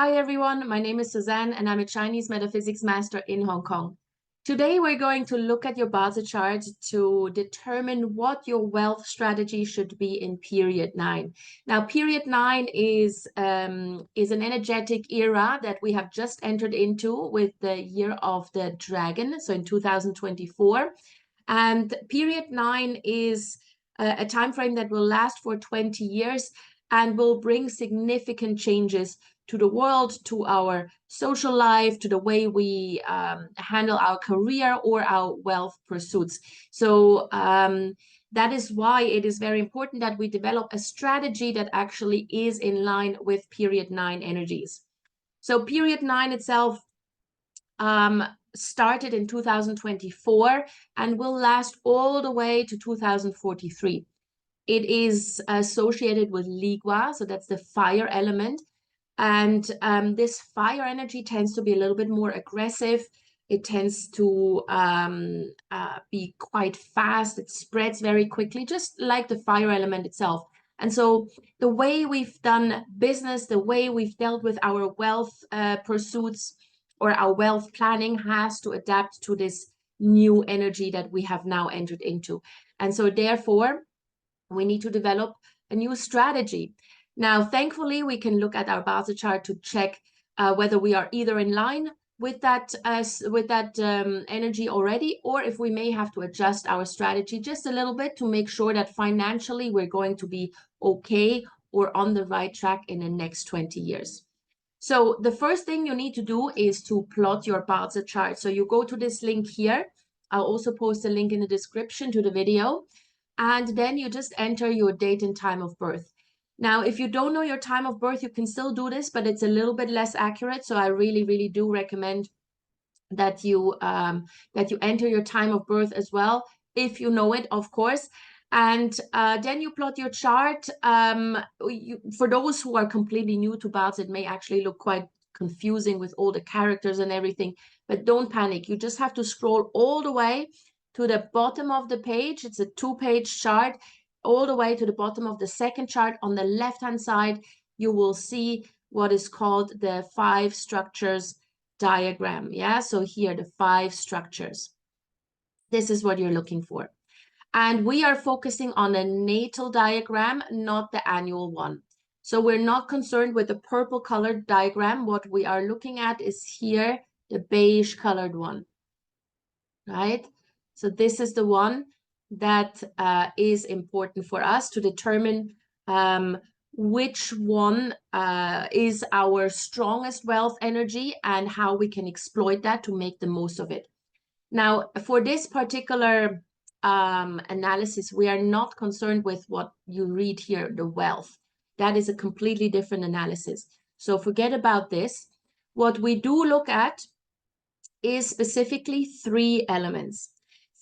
Hi everyone, my name is Suzanne and I'm a Chinese metaphysics master in Hong Kong. Today we're going to look at your Bazi chart to determine what your wealth strategy should be in period 9. Now, period 9 is an energetic era that we have just entered into with the year of the dragon, so in 2024. And period 9 is a time frame that will last for 20 years and will bring significant changes to the world, to our social life, to the way we handle our career or our wealth pursuits. So that is why it is very important that we develop a strategy that actually is in line with period 9 energies. So period 9 itself started in 2024 and will last all the way to 2043. It is associated with Ligua, so that's the fire element. And this fire energy tends to be a little bit more aggressive. It tends to be quite fast. It spreads very quickly, just like the fire element itself. And so the way we've done business, the way we've dealt with our wealth pursuits or our wealth planning has to adapt to this new energy that we have now entered into. And so therefore, we need to develop a new strategy. Now, thankfully, we can look at our Bazi chart to check whether we are either in line with that energy already, or if we may have to adjust our strategy just a little bit to make sure that financially we're going to be okay or on the right track in the next 20 years. So the first thing you need to do is to plot your Bazi chart. So you go to this link here. I'll also post a link in the description to the video. And then you just enter your date and time of birth. Now, if you don't know your time of birth, you can still do this, but it's a little bit less accurate. So I really, really do recommend that you enter your time of birth as well, if you know it, of course. And then you plot your chart. For those who are completely new to Bazi, it may actually look quite confusing with all the characters and everything, but don't panic. You just have to scroll all the way to the bottom of the page. It's a 2-page chart. All the way to the bottom of the second chart on the left-hand side, you will see what is called the 5 structures diagram. Yeah, so here, the 5 structures. This is what you're looking for. And we are focusing on a natal diagram, not the annual one. So we're not concerned with the purple colored diagram. What we are looking at is here, the beige colored one, right? So this is the one that is important for us to determine which one is our strongest wealth energy and how we can exploit that to make the most of it. Now, for this particular analysis, we are not concerned with what you read here, the wealth. That is a completely different analysis. So forget about this. What we do look at is specifically 3 elements.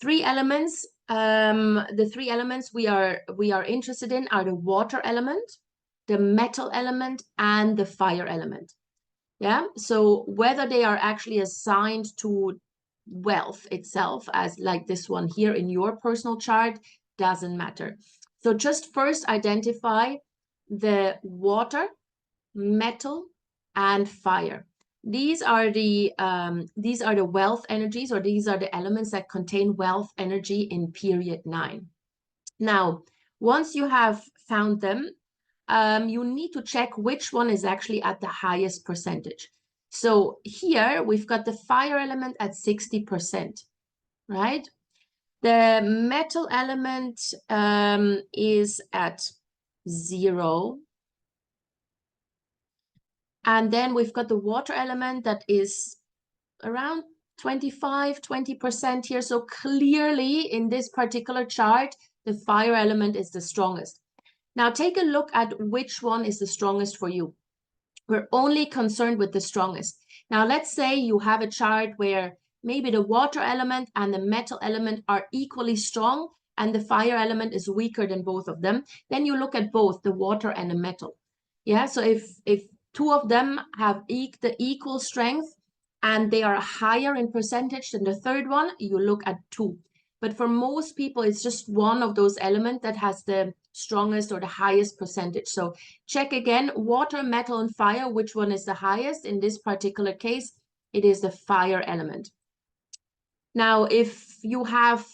3 elements. The 3 elements we are interested in are the water element, the metal element, and the fire element. Yeah. So whether they are actually assigned to wealth itself, as like this one here in your personal chart, doesn't matter. So just first identify the water, metal, and fire. These are the wealth energies, or these are the elements that contain wealth energy in period 9. Now, once you have found them, you need to check which one is actually at the highest percentage. So here we've got the fire element at 60%, right? The metal element is at 0. And then we've got the water element that is around 20% here. So clearly in this particular chart, the fire element is the strongest. Now take a look at which one is the strongest for you. We're only concerned with the strongest. Now let's say you have a chart where maybe the water element and the metal element are equally strong and the fire element is weaker than both of them. Then you look at both the water and the metal. Yeah, so if 2 of them have the equal strength and they are higher in percentage than the third one, you look at 2. But for most people, it's just one of those elements that has the strongest or the highest percentage. So check again, water, metal, and fire, which one is the highest? In this particular case, it is the fire element. Now, if you have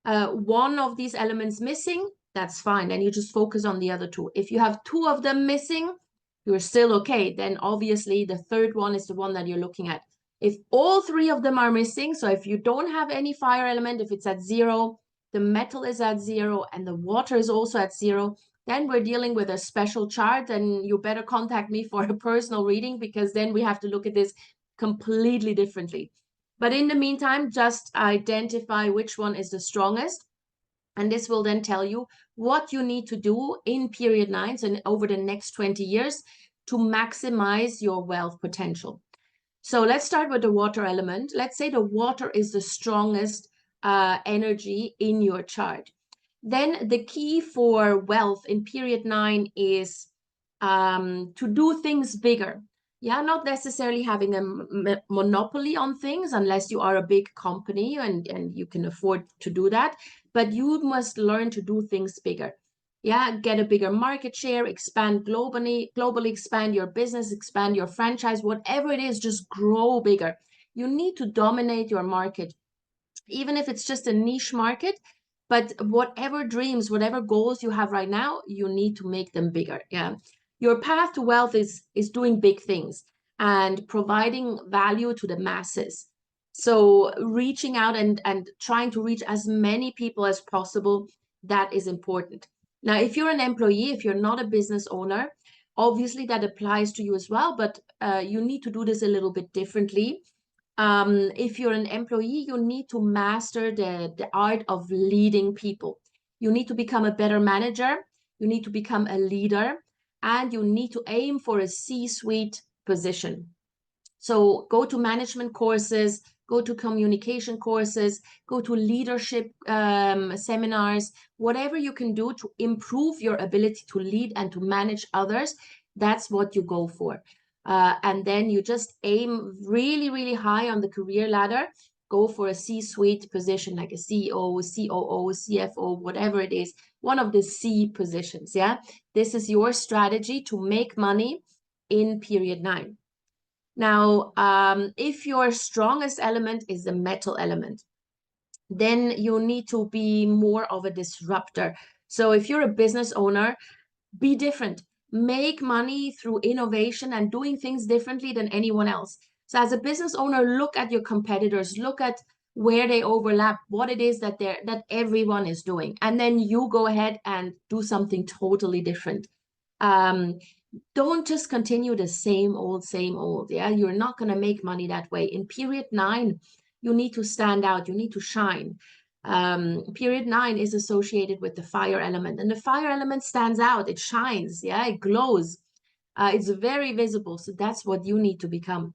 one of these elements missing, that's fine. Then you just focus on the other two. If you have two of them missing, you're still okay. Then obviously the third one is the one that you're looking at. If all three of them are missing, so if you don't have any fire element, if it's at 0, the metal is at 0, and the water is also at 0, then we're dealing with a special chart, and you better contact me for a personal reading, because then we have to look at this completely differently. But in the meantime, just identify which one is the strongest. And this will then tell you what you need to do in period 9s and over the next 20 years to maximize your wealth potential. So let's start with the water element. Let's say the water is the strongest energy in your chart. Then the key for wealth in period 9 is to do things bigger. Yeah, not necessarily having a monopoly on things unless you are a big company and you can afford to do that. But you must learn to do things bigger. Yeah, get a bigger market share, expand globally, expand your business, expand your franchise, whatever it is, just grow bigger. You need to dominate your market, even if it's just a niche market. But whatever dreams, whatever goals you have right now, you need to make them bigger. Yeah. Your path to wealth is doing big things and providing value to the masses. So reaching out and trying to reach as many people as possible, that is important. Now, if you're an employee, if you're not a business owner, obviously that applies to you as well, but you need to do this a little bit differently. If you're an employee, you need to master the art of leading people. You need to become a better manager. You need to become a leader, and you need to aim for a C-suite position. So go to management courses, go to communication courses, go to leadership seminars, whatever you can do to improve your ability to lead and to manage others. That's what you go for. And then you just aim really, really high on the career ladder. Go for a C-suite position like a CEO, COO, CFO, whatever it is, one of the C positions. Yeah, this is your strategy to make money in period 9. Now, if your strongest element is the metal element, then you need to be more of a disruptor. So if you're a business owner, be different. Make money through innovation and doing things differently than anyone else. So as a business owner, look at your competitors, look at where they overlap, what it is that everyone is doing, and then you go ahead and do something totally different. Don't just continue the same old. Yeah, you're not going to make money that way. In period 9, you need to stand out, you need to shine. Period 9 is associated with the fire element, and the fire element stands out, it shines, yeah, it glows, it's very visible. So that's what you need to become.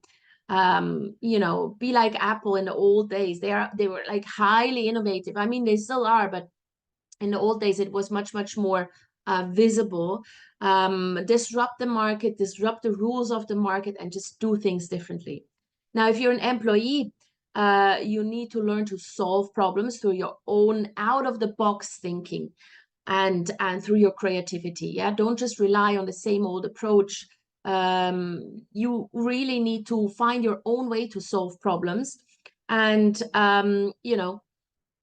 You know, be like Apple in the old days. They were like highly innovative. I mean, they still are, but in the old days it was much more visible. Disrupt the market, disrupt the rules of the market, and just do things differently. Now, if you're an employee, you need to learn to solve problems through your own out-of-the-box thinking and through your creativity. Yeah, don't just rely on the same old approach. You really need to find your own way to solve problems, and you know,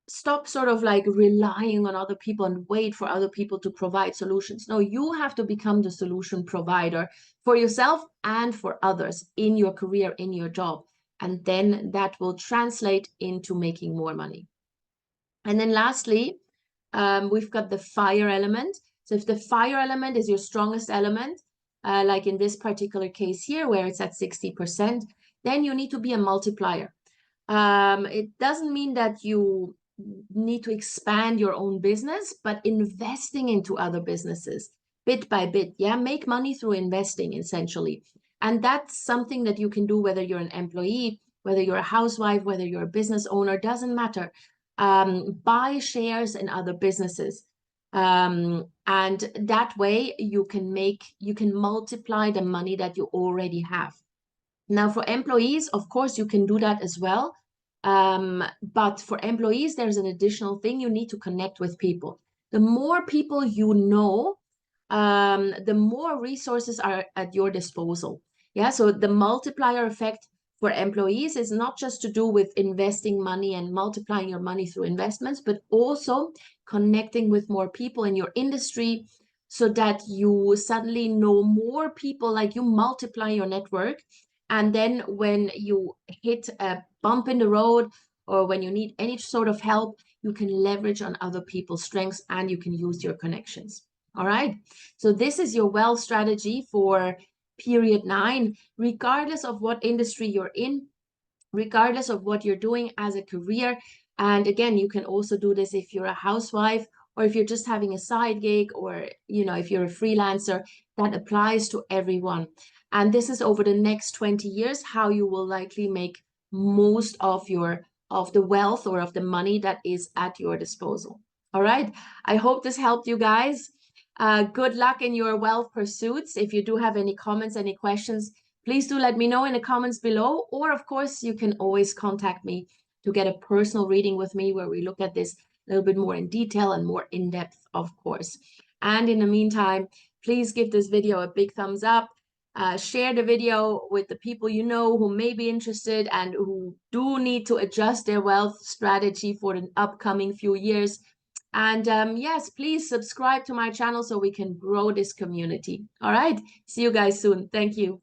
stop sort of like relying on other people and wait for other people to provide solutions. No, you have to become the solution provider for yourself and for others in your career, in your job. And then that will translate into making more money. And then lastly, we've got the fire element. So if the fire element is your strongest element, like in this particular case here, where it's at 60%, then you need to be a multiplier. It doesn't mean that you need to expand your own business, but investing into other businesses bit by bit. Yeah, make money through investing essentially. And that's something that you can do whether you're an employee, whether you're a housewife, whether you're a business owner, doesn't matter. Buy shares in other businesses. And that way you can multiply the money that you already have. Now, for employees, of course, you can do that as well. But for employees, there's an additional thing. You need to connect with people. The more people you know, the more resources are at your disposal. Yeah, so the multiplier effect for employees is not just to do with investing money and multiplying your money through investments, but also connecting with more people in your industry so that you suddenly know more people, like you multiply your network. And then when you hit a bump in the road or when you need any sort of help, you can leverage on other people's strengths and you can use your connections. All right. So this is your wealth strategy for period 9, regardless of what industry you're in, regardless of what you're doing as a career. And again, you can also do this if you're a housewife or if you're just having a side gig, or if you're a freelancer. That applies to everyone. And this is over the next 20 years how you will likely make most of the wealth or of the money that is at your disposal. All right. I hope this helped you guys. Good luck in your wealth pursuits. If you do have any comments, any questions, please do let me know in the comments below. Or of course, you can always contact me to get a personal reading with me where we look at this a little bit more in detail and more in depth, of course. And in the meantime, please give this video a big thumbs up. Share the video with the people you know who may be interested and who do need to adjust their wealth strategy for the upcoming few years. And yes, please subscribe to my channel so we can grow this community. All right. See you guys soon. Thank you.